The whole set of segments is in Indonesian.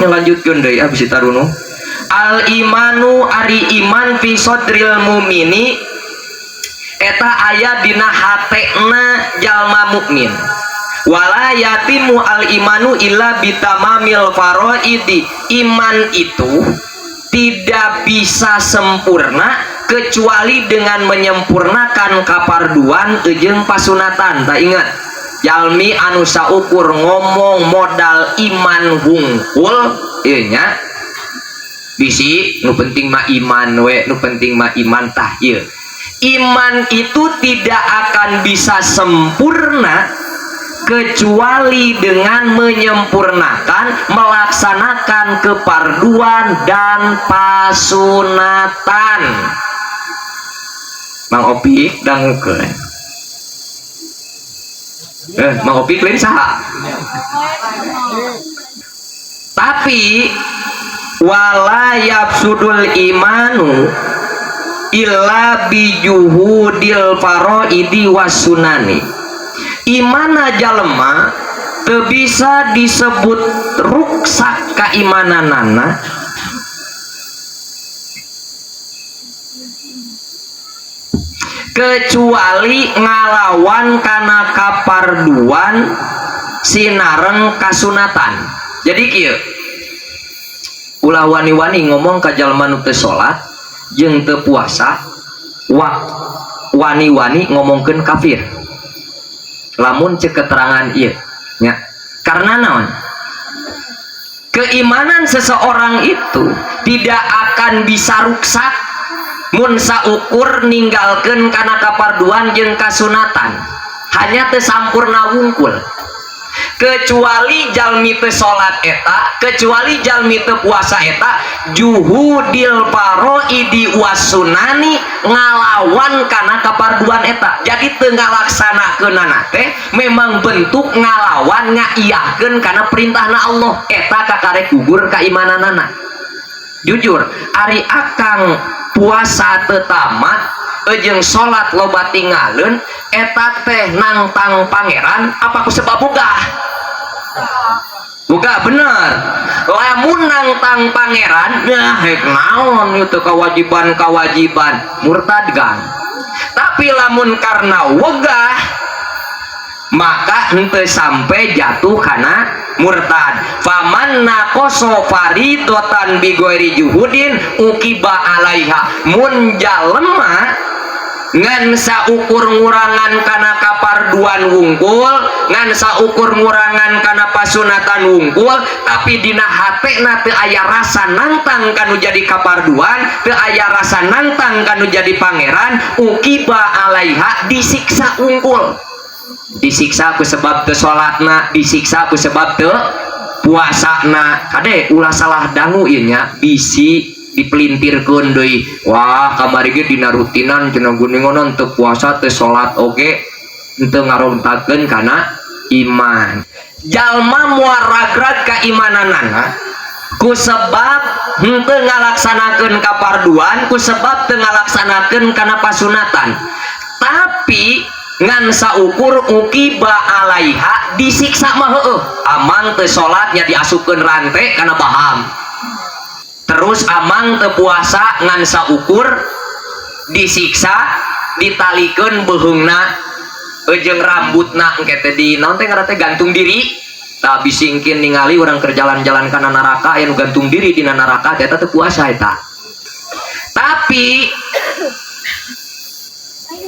lanjutkeun deui abis tarunu. Al imanu ari iman fi sodril mumini eta aya dina hatena jalma mukmin. Wala yatimu al imanu illa bitamamil faraidi. Iman itu tidak bisa sempurna kecuali dengan menyempurnakan kaparduan jeung pasunatan. Tak ingat jalmi anu saukur ngomong modal iman hungkul ieu nya bisi nu penting mah iman we, nu penting mah iman tah ieu. Iman itu tidak akan bisa sempurna kecuali dengan menyempurnakan melaksanakan keparduan dan pasunatan. Mang Opik dangukeun. Mang Opik lain saha? Tapi wala yabsudul imanu illa bijuhudil faraidi wasunani. Imana jalema teu bisa disebut ruksak keimananana kecuali ngalawan kana kaparduan sinareng kasunatan. Jadi kieu ulah wani-wani ngomong ka jalma nu teu salat jeung teu puasa, wani-wani ngomongkeun kafir. Lamun cek keterangan ieu nya. Karena naon? Keimanan seseorang itu tidak akan bisa ruksak mun saukur ninggalkeun kana kaparduan jeung kasunatan. Hanya teu sampurna wungkul. Kecuali jalmi teu salat eta, kecuali jalmi teu puasa eta, juhudil faraidi wasunani ngalawan kana kaparduan eta. Jadi teu ngalaksanakeunana teh memang bentuk ngalawan ngaiyakeun kana perintahna Allah. Eta kakarek gugur keimananana. Jujur, ari akang puasa teu tamat jeung salat loba tinggalin eta teh nangtang pangeran apa kusebab boga? Boga bener. Lamun nangtang pangeran ya hek naon itu kewajiban murtad kan. Tapi lamun karena wegah maka henteu sampai jatuh kana murtad. Faman naqasa faridotan bi ghairi juhudin uqiba alaiha. Mun jalema ngan saukur ngurangan kana kaparduan wungkul, ngan saukur ngurangan kana pasunatan wungkul, tapi dina hatena teu aya rasa nantang kanu jadi kaparduan, teu aya rasa nantang kanu jadi pangeran, uqiba alaiha disiksa wungkul. Disiksa ku sebab teu salatna, disiksa ku sebab teu puasana. Kade ulah salah dangu ieu nya bisi dipelintirkeun deui. Wah kamari ge dina rutinan cenah guningonan teu puasa teu salat oge henteu ngarontakeun kana iman. Jalma moal ragrag keimananana ku sebab henteu ngalaksanakeun kaparduan, ku sebab teu ngalaksanakeun kana pasunatan. Tapi ngan saukur uqiba alaiha disiksa mah heueuh. Amang teu salatnya diasupkeun rante kana baham. Terus amang teu puasa ngan saukur disiksa ditalikeun beheungna jeung rambutna engke teh di naon teh ngaranna teh gantung diri. Tah bisingkeun ningali urang keur jalan-jalan kana neraka aya nu gantung diri dina neraka eta teu puasa eta. Tapi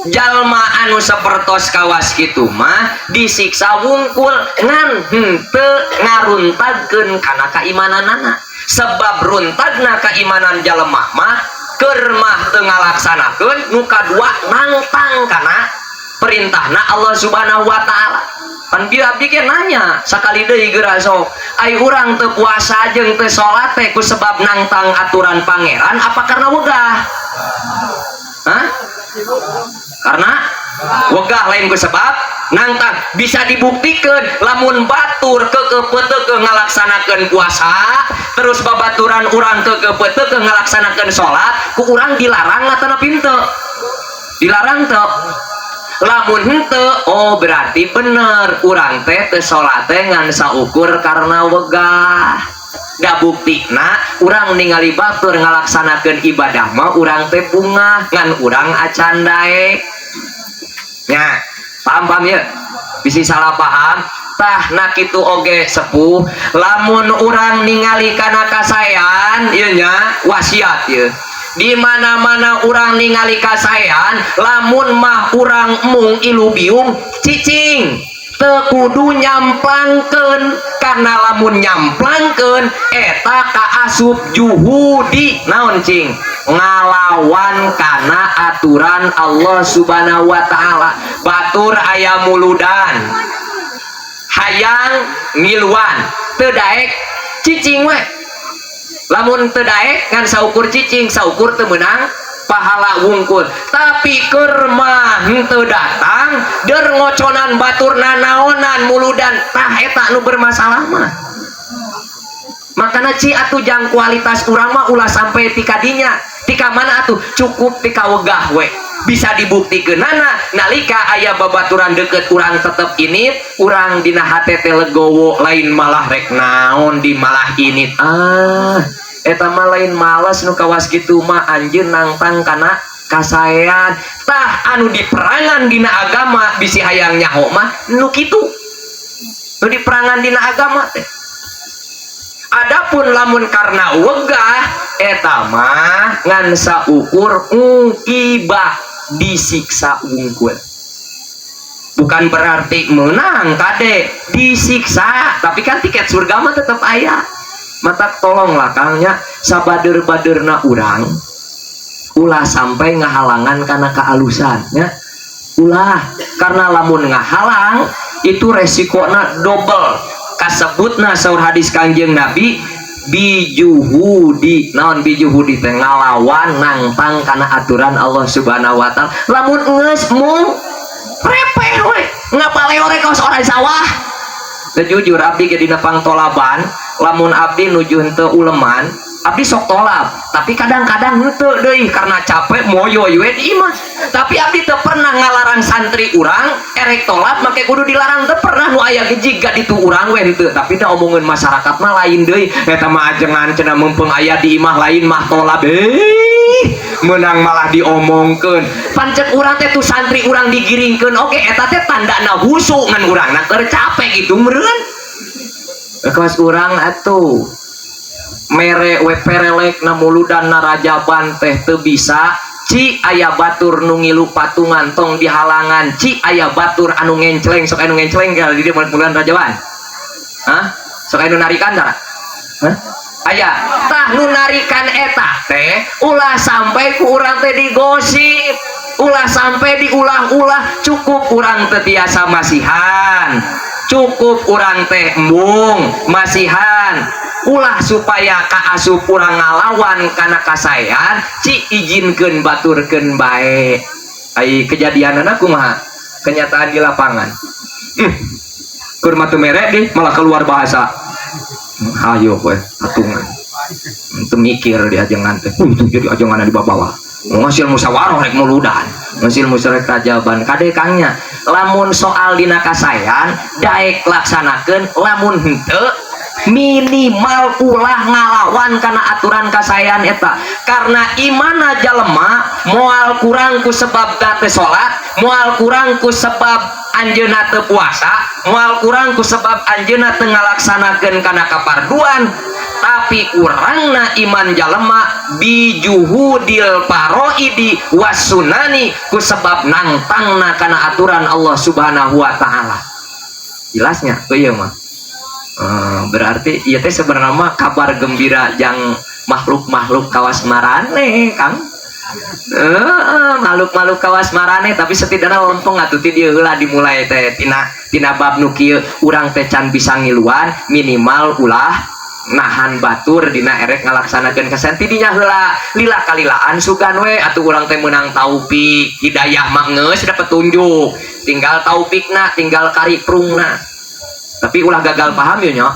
jalma anu sapertos kawas kitu mah disiksa wungkul ngan henteu ngaruntagkeun kana keimananana. Sebab runtagna keimanan jalema mah keur mah teu ngalaksanakeun, nu kadua nantang kana perintahna Allah Subhanahu wa taala. Pan bieu abdi ge nanya sakali deui geura sok, ai urang teu puasa jeung teu salat teh ku sebab nantang aturan pangeran apa karena wegah? Hah? Karena wegah lain ku sebab nantang. Bisa dibuktikan lamun batur kekepeteu ngalaksanakeun puasa terus babaturan urang kekepeteu ngalaksanakeun salat ku urang dilarang atau pinteu? Dilarang teu? Lamun henteu oh berarti bener urang teh teu salat teh ngan saukur karena wegah. da buktina urang ningali batur ngalaksanakeun ibadah mah urang teh bungah ngan urang acan daek nya paham ya bisi salah paham tah nak itu oge sepuh lamun urang ningali kana kasayan ieu nya wasiat ieu di mana-mana urang ningali kasayan lamun mah urang mung ilubiung cicing teu kudu nyamplangkeun karena lamun nyamplangkeun eta kaasup juhudi naon cing ngalawan kana aturan Allah Subhanahu wa taala batur aya muludan hayang ngiluan teu daek cicing we lamun teu daek ngan saukur cicing saukur teu meunang pahala wungkul tapi keur mah henteu datang der ngoconan batur nanaonan muludan tah eta nu bermasalah mah makana ci atuh jang kualitas urang mah ulah sampai tika dinya tika mana atuh cukup tika wegah we bisa dibuktigeunana nalika aya babaturan deket urang tetep init urang dina hate teh legowo lain malah rek naon di malah init eta mah lain males nu kawas kitu mah anjeun nangtang kana kasayan tah anu diperangan dina agama bisi hayang nyaho mah nu kitu nu diperangan dina agama teh adapun lamun karena wegah eta mah ngan saukur ngibah disiksa wungkul bukan berarti menang kade disiksa tapi kan tiket surga mah tetep aya mata tolonglah kangnya sabader-baderna urang ulah sampai ngahalangan karena kealusan ya ulah karena lamun ngahalang itu resikona double kasebutna saur hadis Kangjeng Nabi bijuhudi naon bijuhudi teh ngalawan nangtang karena aturan Allah Subhanahu wa taala lamun geus mung repeh we ngapaleore kaos orang sawah teu jujur abdi ge dina pangtolaban lamun abdi nuju henteu uleman abdi sok tolab tapi kadang-kadang henteu deui karena capek moyo we di imah tapi abdi teu pernah ngalarang santri urang erek tolab make kudu dilarang teu pernah nu aya jiga ditu urang we henteu tapi teh omongeun masyarakat mah lain deui eta mah ajengan cenah mumpung aya di imah lain mah tolab menang malah diomongkeun pancet urang teh tu santri urang digiringkeun oke eta teh tandana husu ngan urang na keur capek gitu meureun kelas urang atuh mere we perelek na muludan na rajaban teh teu bisa ci aya batur nu ngilu patungan tong dihalangan ci aya batur anu ngencleng sok anu ngencleng di dieu muludan rajaban sok anu narikan tah aya tah nu narikan eta teh ulah sampai ku urang teh digosip ulah sampai diulah-ulah cukup urang teh tiasa masihan cukup urang teh embung masihan ulah supaya kaasup urang ngalawan kana kasayan ci ijinkeun baturkeun bae ai kejadianana kumaha kenyataan di lapangan keur matu mere deh malah keluar bahasa hayo we patungan teu mikir di ajengan teh itu jadi ajengan di bawah ngasil musyawarah rek muludan ngasil musyawarah tajaban kade kangnya lamun soal dina kasayan daek laksanakeun lamun henteu minimal ulah ngalawan karena aturan kasayan eta karena imana jalema moal kurang ku sebab teu salat moal kurang ku sebab anjeunna teu puasa moal kurang ku sebab anjeunna teu ngalaksanakeun kana kaparduan tapi urangna iman jalema bijuhudil paroidi wasunani ku sebab nangtangna kana aturan Allah Subhanahu wa taala jelasnya ieu mah berarti ieu teh sebenarnya kabar gembira jang makhluk-makhluk kawas marane Kang makhluk-makhluk kawas marane tapi setidaknya lompong atuh ti dieu heula dimulai teh tina bab nu kieu urang teh can bisa ngiluan minimal ulah nahan batur dina erek ngalaksanakeun kasayan tidinya heula lila kalilaan sugan we atuh urang teh meunang taufik hidayah mah geus da petunjuk tinggal taufikna tinggal kariprungna tapi ulah gagal paham ya nya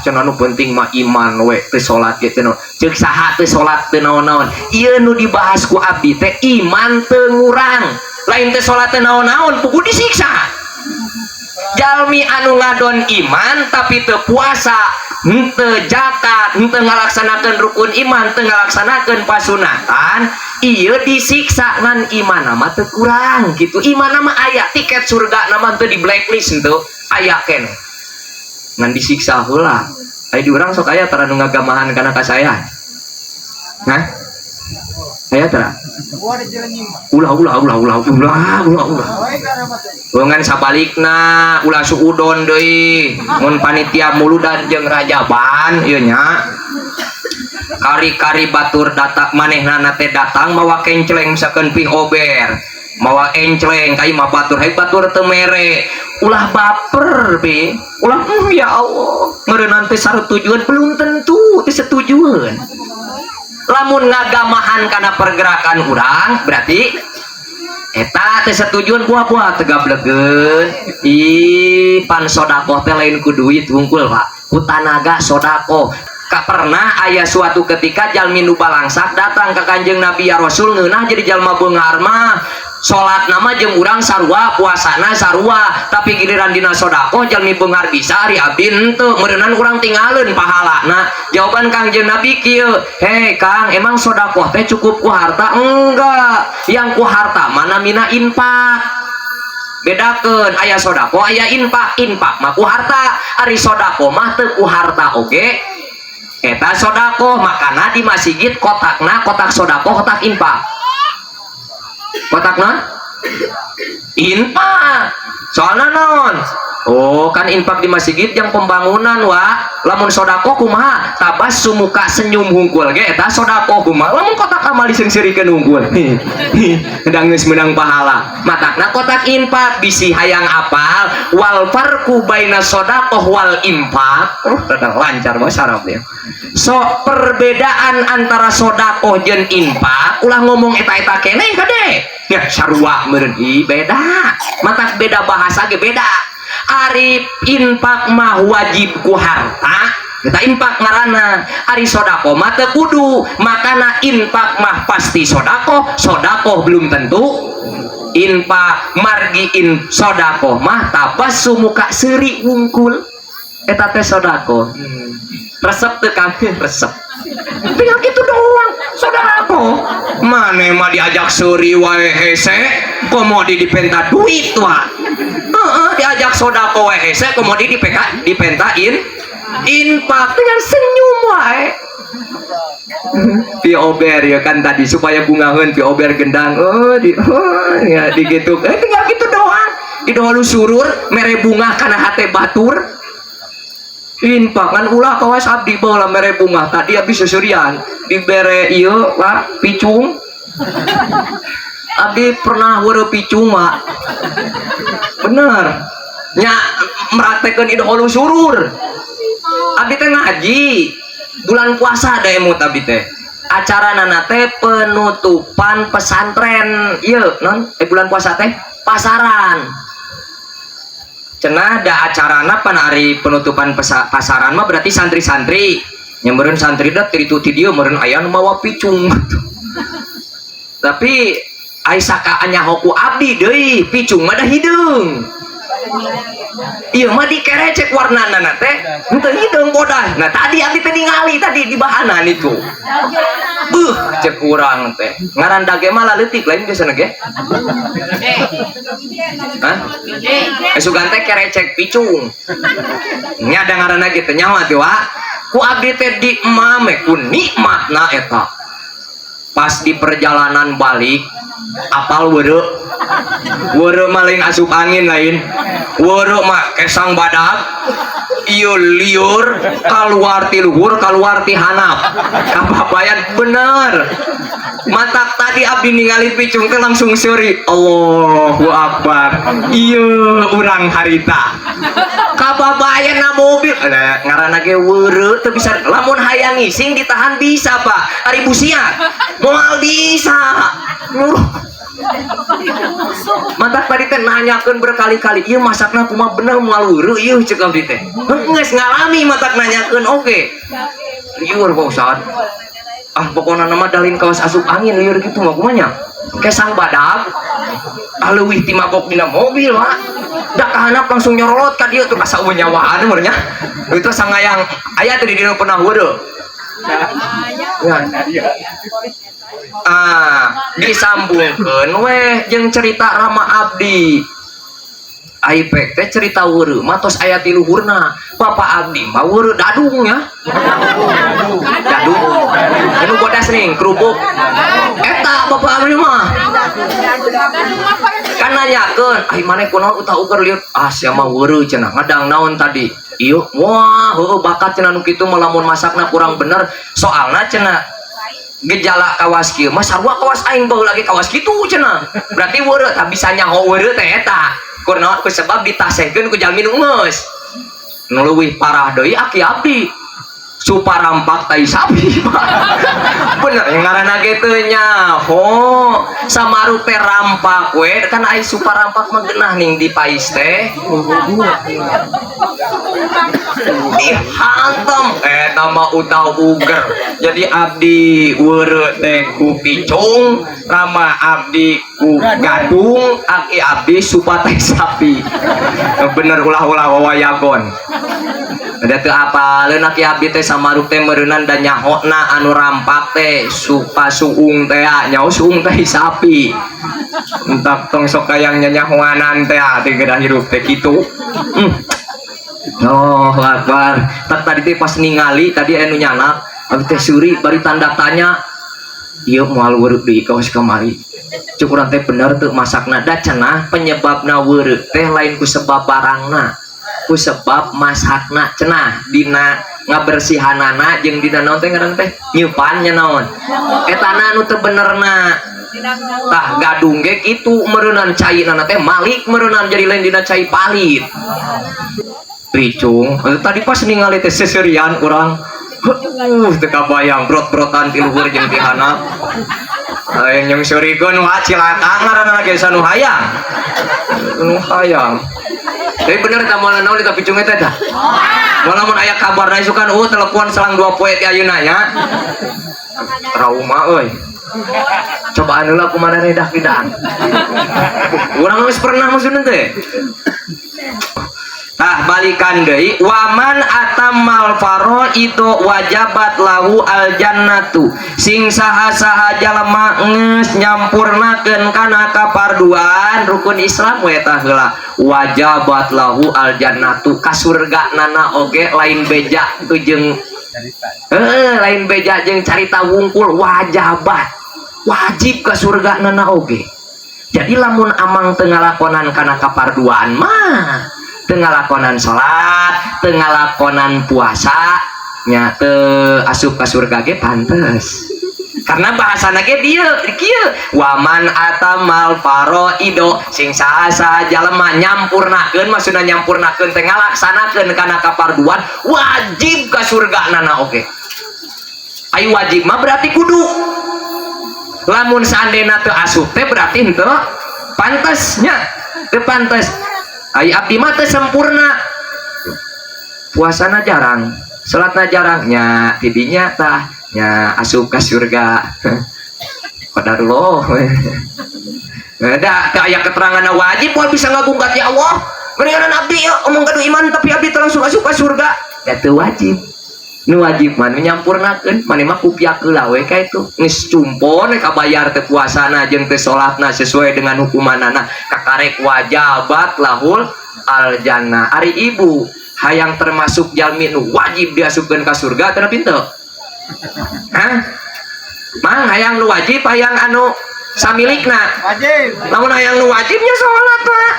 cenah nu penting mah iman we teu salat ge teh ceuk saha teu salat teu naon-naon ieu nu dibahas ku abdi teh iman teu ngurang lain teh salat teu naon-naon kudu disiksa jalmi anu ngadon iman tapi teu puasa, henteu zakat, henteu ngalaksanakeun rukun iman, teu ngalaksanakeun pasunatan, ieu disiksa ngan iman mah teu kurang gitu. Iman mah aya tiket surga nama teu di blacklist henteu aya keneh. Ngan disiksa heula. Aya di urang sok aya tara nu ngagamahan kana ka saya. Hah? Aya tara? Ulah. Ngan sabalikna ulah suudon deui. Mun panitia muludan jeung rajaban ieu nya. Kari-kari batur datang manehna teh datang mawa kenceleng misalkeun pi ober. Mawa enceleng kai mah batur, hai batur teu mere. Ulah baper be. Ulah ya Allah. Meureun teh saretujuan belum tentu teh setujuan. Lamun ngagamahan karena pergerakan urang berarti eta teh setujuan buah-buah tegablegeun. Ih pan sodaqoh teh lain ku duit hungkul Pak, ku tanaga sodaqoh. Ka pernah aya suatu ketika jalmi nu balangsak datang ke Kanjeng Nabi ya Rasul ngeunah jadi jalma beungar mah salat nama jeung urang sarua, puasana sarua, tapi giliran dina sodaqoh jalmi beungar bisa ari abdi henteu, meureunnan urang tinggalin pahalana. Jawaban Kanjeng Nabi kieu, "Hei Kang, emang sodaqoh teh cukup ku harta?" Enggak, yang ku harta mana mina infak. Bedakeun aya sodaqoh aya infak. Infak mah ku harta, ari sodaqoh mah teu ku harta oge. Eta sodaqoh makana di masjid kotakna kotak sodaqoh kotak infak. Kotakna infak soalna non. Oh kan infak di masjid yang pembangunan wa. Lamun sodaqoh kumaha tabas sumuka senyum hungkul ge eta sodaqoh kumaha. Lamun kotak amal disengsirikeun hungkul hedang geus menang pahala. Matakna kotak infak bisi hayang apal wal farqu baina sodaqoh wal infak. Rada lancar mah saraf ya. So perbedaan antara sodaqoh jeung infak ulah ngomong eta-eta keneh kade. Ya sarua meureun beda. Matak beda bahasa ge beda. Ari infak mah wajib ku harta, kita infak ngaranna. Ari sodaqoh mah teu kudu, makana infak mah pasti sodaqoh, sodaqoh belum tentu infak. Margiin sodaqoh mah tabassu muka seuri wungkul eta teh sodaqoh. Resep teu Kang? Resep tinggal gitu doang sodaqoh. Mane mah diajak seuri wae hese komodi dipenta duit wa. Diajak sodaqoh wae hese komodi dipentain infak dengan senyum wae. Pi ober ya kan tadi supaya bungaheun pi ober gendang. Ya digitu tinggal gitu doang. Idolu surur mere bunga kana hate batur. Infak kan ulah kawas abdi bawa mere bunga tadi habis sesurian dibere ieu Pak picung. Abdi pernah weureu picung mak. Bener nya meraktekeun idolu surur. Abdi teh ngaji bulan puasa da emut abdi teh. Acarana teh penutupan pesantren ieu non bulan puasa teh pasaran. Cenah da acarana pan hari penutupan pasaran mah berarti santri-santri nyameureun santri da itu ti dieu meureun aya nu mawa picung. Tapi ai saka anyahoku abdi deui picung mah da hideung. Ieu mah dikerecek warnana teh henteu hideung bodah. Nah tadi abdi teh ningali tadi di bahanan itu. Cek urang teh ngaran dage mah leutik lain biasana ge. Hah? Sugan teh kerecek picung. Nya ada ngaranna kitu nyawa teh wa. Ku abdi teh di mame ku nikmatna eta. Pas di perjalanan balik apal weureu. Weureu mah lain asup angin lain. Weureu mah kesang badak. Ieu liur kaluar ti luhur kaluar ti handap. Kapapayan bener. Matak tadi abdi ningali picung teh langsung seuri Allahu Akbar. Ieu urang harita. Kababayan na mobil ngaranna ge weureu teu bisa lamun hayang ngising ditahan bisa Pak. Ari busiat moal bisa. Matak tadi teh nanyakeun berkali-kali ieu masakna kumaha bener moal weureu ieu ceuk abdi teh. Geus ngalami matak nanyakeun oge. Liur Pak Ustad. Pokoknya nama dalin kawas asup angin liur gitu mah kumanya kesang badak aleuwih ti mabok dina mobil Pak. dak kahanap langsung nyorot ka dieu tuh kasa nyawaan umurnya itu sangayang aya teh di dina pernah weureuk ya. Disambungkeun we jeung cerita Rama Abdi Aipek teh cerita weureuk mah tos aya ti luhurna Papa Abdi mah weureuk dadung ya dadung anu bodas ning kerupuk eta Papa Abdi mah kan nanyakeun ai maneh kunaon utah ukur lieur sia mah weureuk cenah ngadang naon tadi ieu wah heueuh bakat cenah nu kitu mah lamun masakna kurang bener soalna cenah gejala kawas kieu mah sarua kawas aing baheula lagi kawas kitu cenah berarti weureuk tah bisa nyaho weureuk teh eta kurnaon ku sebab ditasehkeun ku jalmi nu geus nu leuwih parah deui aki abdi suparampak tai sapi bener yang ngaranna ge teu nyaho samarup teh rampak we kan ai suparampak mah geunah ning dipais teh dihantam eta mah utah uger jadi abdi weureuk teh ku picung Rama Abdi ku gadung aki abdi supa teh sapi bener ulah-ulah wawayagon ada teu apaleun aki abdi teh samarup teh meureunnan da nyahona anu rampak teh supa suung teh nyaho suung teh sapi entak tong sok kayang nyanyahoanan teh teh geura hirup teh kitu Oh Akbar tak tadi teh pas ningali tadi anu nyanak abdi teh suri bari tanda tanya ieu moal weureuk deui kaos kamari cuk urang teh bener teu masakna da cenah penyebabna weureuk teh lain ku sebab barangna ku sebab masakna cenah dina ngabersihanana jeung dina naon teh ngaran teh nyeupan nya naon etana anu teu benerna tah gadung ge kitu meureunnan cairna teh malik meureunnan jadi lain dina cai palit ricung tadi pas ningali teh seserian urang teu kabayang brot-brotan ti luhur jeung ti handap aya yang surikeun wah cilaka ngaranna ge sanu hayang nu hayang tapi bener tak mau naon di tapi cunget teh dah. Walaupun aya kabar na isukan telepon selang 2 poe ti ayeuna nya. Trauma euy. Cobaan heula kumaha dah kidang. Urang geus pernah maksudna teh. Tah balikan deui waman atammal faraidu wajabat lahu aljannatu sing saha-saha jalema geus nyampurnakeun kana kaparduan rukun Islam we tah heula wajabat lahu aljannatu ka surganana oge lain beja tu jeung lain beja jeung carita wungkul wajabat wajib ka surganana oge jadi lamun amang teu ngalakonan kana kaparduan mah ngalakonan salat, ngalakonan puasa, nya teu asup ka surga ge pantes. Karena bahasana ge dieu kieu waman atamal faraido sing saha-saha jalema nyampurnakeun maksudna nyampurnakeun teh ngalaksanakeun kana kaparduan wajib ka surganana oge. Ai wajib mah berarti kudu. Lamun seandainya teu asup teh berarti henteu pantes nya, teu pantes. Ai abdi mah teh sempurna puasana jarang salatna jarang nya tidinya tah nya asup ka surga qadarullah da teh aya keterangan wajib moal bisa ngagungkat ya Allah meureun abdi ya omong kadu iman tapi abdi langsung asup ka surga ya teu wajib nu wajib mah nyampurnakeun mane mah kupiak heula we ka itu geus cumpon kabayar teh puasana jeung teh salatna sesuai dengan hukumanana kakarek wajabat lahul aljannah ari ibu hayang termasuk jalmi nu wajib diasupkeun ka surga teu pintu hah mang hayang nu wajib hayang anu samilikna wajib lamun hayang nu wajibnya salat mah